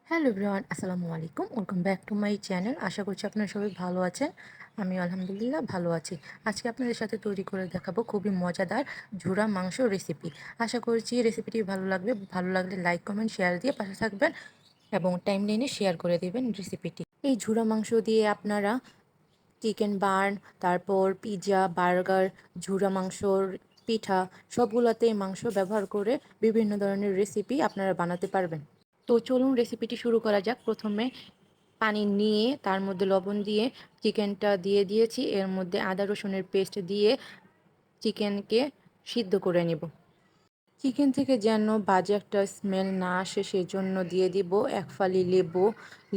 Hello everyone, আসসালামু আলাইকুম। Welcome back to my channel. আশা করছি আপনারা সবাই ভালো আছেন। আমি আলহামদুলিল্লাহ ভালো আছি। আজকে আপনাদের সাথে তৈরি করে দেখাবো খুবই মজাদার ঝুরা মাংস রেসিপি। আশা করছি রেসিপিটি ভালো লাগবে। ভালো লাগলে লাইক, কমেন্ট, শেয়ার দিয়ে পাশে থাকবেন এবং টাইমলাইনে শেয়ার করে দেবেন রেসিপিটি। এই ঝুরা মাংস দিয়ে আপনারা চিকেন বার্ন, তারপর পিৎজা, বার্গার, ঝুরা মাংসর পিঠা সবগুলোতে মাংস ব্যবহার করে বিভিন্ন ধরনের রেসিপি আপনারা বানাতে পারবেন। তো চলুন রেসিপিটি শুরু করা যাক। প্রথমে পানি নিয়ে তার মধ্যে লবণ দিয়ে চিকেনটা দিয়ে দিয়েছি। এর মধ্যে আদা রসুনের পেস্ট দিয়ে চিকেনকে সিদ্ধ করে নেব। চিকেন থেকে যেন বাজে একটা স্মেল না আসে সেজন্য দিয়ে দিব এক ফালি লেবু।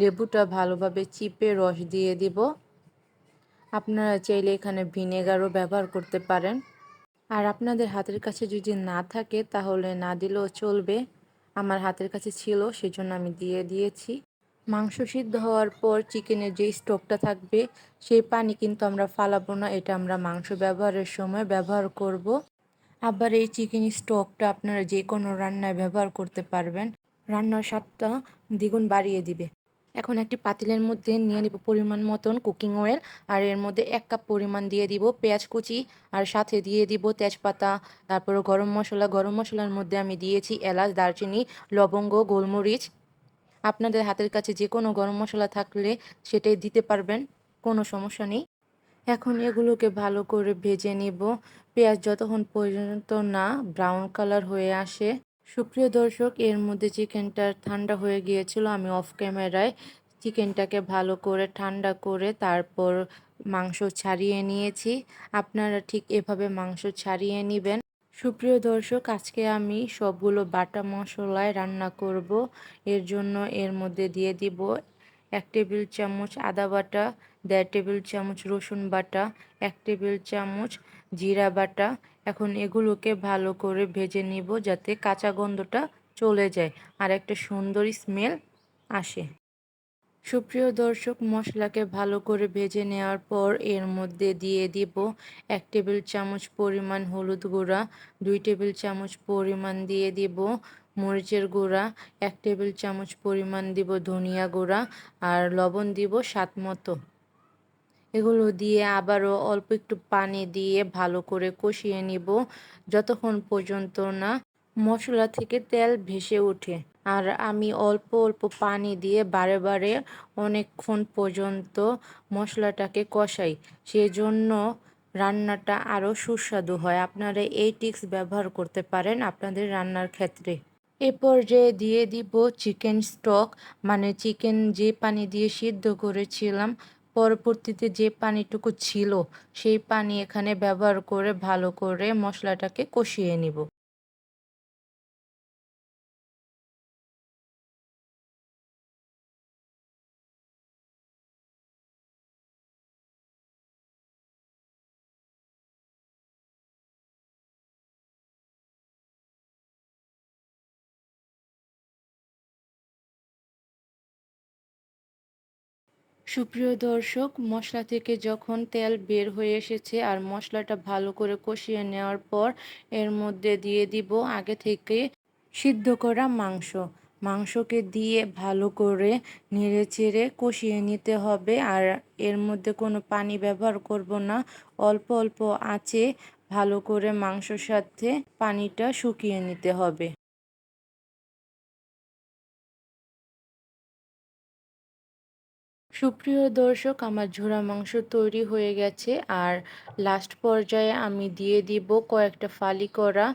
লেবুটা ভালোভাবে চিপে রস দিয়ে দিব। আপনারা চাইলে এখানে ভিনেগারও ব্যবহার করতে পারেন। আর আপনাদের হাতের কাছে যদি না থাকে তাহলে না দিলেও চলবে। আমার হাতের কাছে ছিল সেজন্য আমি দিয়ে দিয়েছি। মাংস সিদ্ধ হওয়ার পর চিকেনের যে স্টকটা থাকবে সেই পানি কিন্তু আমরা ফালাবো না, এটা আমরা মাংস ব্যবহারের সময় ব্যবহার করব। আবার এই চিকেন স্টকটা আপনারা যে কোনো রান্নায় ব্যবহার করতে পারবেন, রান্নার স্বাদটা দ্বিগুণ বাড়িয়ে দিবে। এখন একটি পাতিলের মধ্যে নিয়ে নিব পরিমাণ মতন কুকিং অয়েল। আর এর মধ্যে 1 কাপ পরিমাণ দিয়ে দিব পেঁয়াজ কুচি, আর সাথে দিয়ে দিব তেজপাতা, তারপর গরম মশলা। গরম মশলার মধ্যে আমি দিয়েছি এলাচ, দারচিনি, লবঙ্গ, গোলমরিচ। আপনাদের হাতের কাছে যে কোনো গরম মশলা থাকলে সেটাই দিতে পারবেন, কোনো সমস্যা নেই। এখন এগুলোকে ভালো করে ভেজে নিব, পেঁয়াজ যতক্ষণ পর্যন্ত না ব্রাউন কালার হয়ে আসে। সুপ্রিয় দর্শক, এর মধ্যে চিকেনটা ঠান্ডা হয়ে গিয়েছিল। আমি অফ ক্যামেরায় চিকেনটাকে ভালো করে ঠান্ডা করে তারপর মাংস ছাড়িয়ে নিয়েছি। আপনারা ঠিক এভাবে মাংস ছাড়িয়ে নেবেন। সুপ্রিয় দর্শক, আজকে আমি সবগুলো বাটা মশলায় রান্না করব। এর জন্য এর মধ্যে দিয়ে দিব 1 টেবিল চামচ আদা বাটা, 1.5 টেবিল চামচ রসুন বাটা, 1 টেবিল চামচ জিরা বাটা। এখন এগুলোকে ভালো করে ভেজে নিব যাতে কাঁচা গন্ধটা চলে যায় আর একটা সুন্দর স্মেল আসে। সুপ্রিয় দর্শক, মশলাকে ভালো করে ভেজে নেওয়ার পর এর মধ্যে দিয়ে দিব 1 টেবিল চামচ পরিমাণ হলুদ গুঁড়া, 2 টেবিল চামচ পরিমাণ দিয়ে দিব মরিচের গুঁড়া, 1 টেবিল চামচ পরিমাণ দিব ধনিয়া গুঁড়া, আর লবণ দিব স্বাদ মতো। এগুলো দিয়ে আবারও অল্প একটু পানি দিয়ে ভালো করে কষিয়ে নিব যতক্ষণ পর্যন্ত না মশলা থেকে তেল ভেসে ওঠে। আর আমি অল্প অল্প পানি দিয়ে বারে বারে অনেকক্ষণ পর্যন্ত মশলাটাকে কষাই, সেজন্য রান্নাটা আরও সুস্বাদু হয়। আপনারা এই টিপস ব্যবহার করতে পারেন আপনাদের রান্নার ক্ষেত্রে। এ পর্যায়ে দিয়ে দিব চিকেন স্টক, মানে চিকেন যে পানি দিয়ে সিদ্ধ করেছিলাম, পরবর্তীতে যে পানিটুকু ছিল সেই পানি এখানে ব্যবহার করে ভালো করে মশলাটাকে কষিয়ে নিব। সুপ্রিয় দর্শক, মশলা থেকে যখন তেল বের হয়ে এসেছে আর মশলাটা ভালো করে কষিয়ে নেওয়ার পর এর মধ্যে দিয়ে দিব আগে থেকে সিদ্ধ করা মাংস। মাংসকে দিয়ে ভালো করে নেড়েচেড়ে কষিয়ে নিতে হবে। আর এর মধ্যে কোনো পানি ব্যবহার করব না, অল্প অল্প আঁচে ভালো করে মাংসর সাথে পানিটা শুকিয়ে নিতে হবে। সুপ্রিয় দর্শক, আমার ঝুরা মাংস তৈরি হয়ে গেছে। আর লাস্ট পর্যায়ে আমি দিয়ে দিব কয়েকটা ফালি করা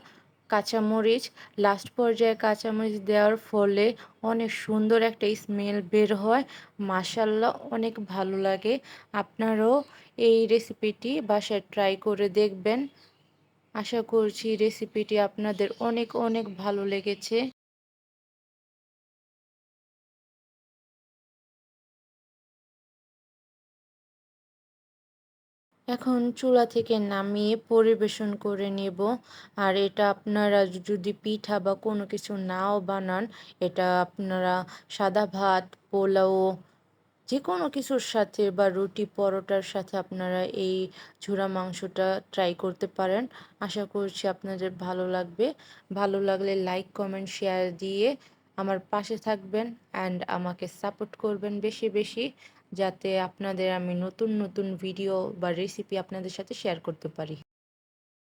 কাঁচামরিচ। লাস্ট পর্যায়ে কাঁচামরিচ দেওয়ার ফলে অনেক সুন্দর একটা স্মেল বের হয়, মাশাল্লাহ অনেক ভালো লাগে। আপনারাও এই রেসিপিটি বাসায় ট্রাই করে দেখবেন। আশা করছি রেসিপিটি আপনাদের অনেক অনেক ভালো লেগেছে। এখন চুলা থেকে নামিয়ে পরিবেশন করে নেব। আর এটা আপনারা যদি পিঠা বা কোনো কিছু নাও বানান, এটা আপনারা সাদা ভাত, পোলাও, যে কোনো কিছুর সাথে বা রুটি পরোটার সাথে আপনারা এই ঝুরা মাংসটা ট্রাই করতে পারেন। আশা করছি আপনাদের ভালো লাগবে। ভালো লাগলে লাইক, কমেন্ট, শেয়ার দিয়ে আমার পাশে থাকবেন অ্যান্ড আমাকে সাপোর্ট করবেন বেশি বেশি, যাতে আপনাদের আমি নতুন নতুন ভিডিও বা রেসিপি আপনাদের সাথে শেয়ার করতে পারি।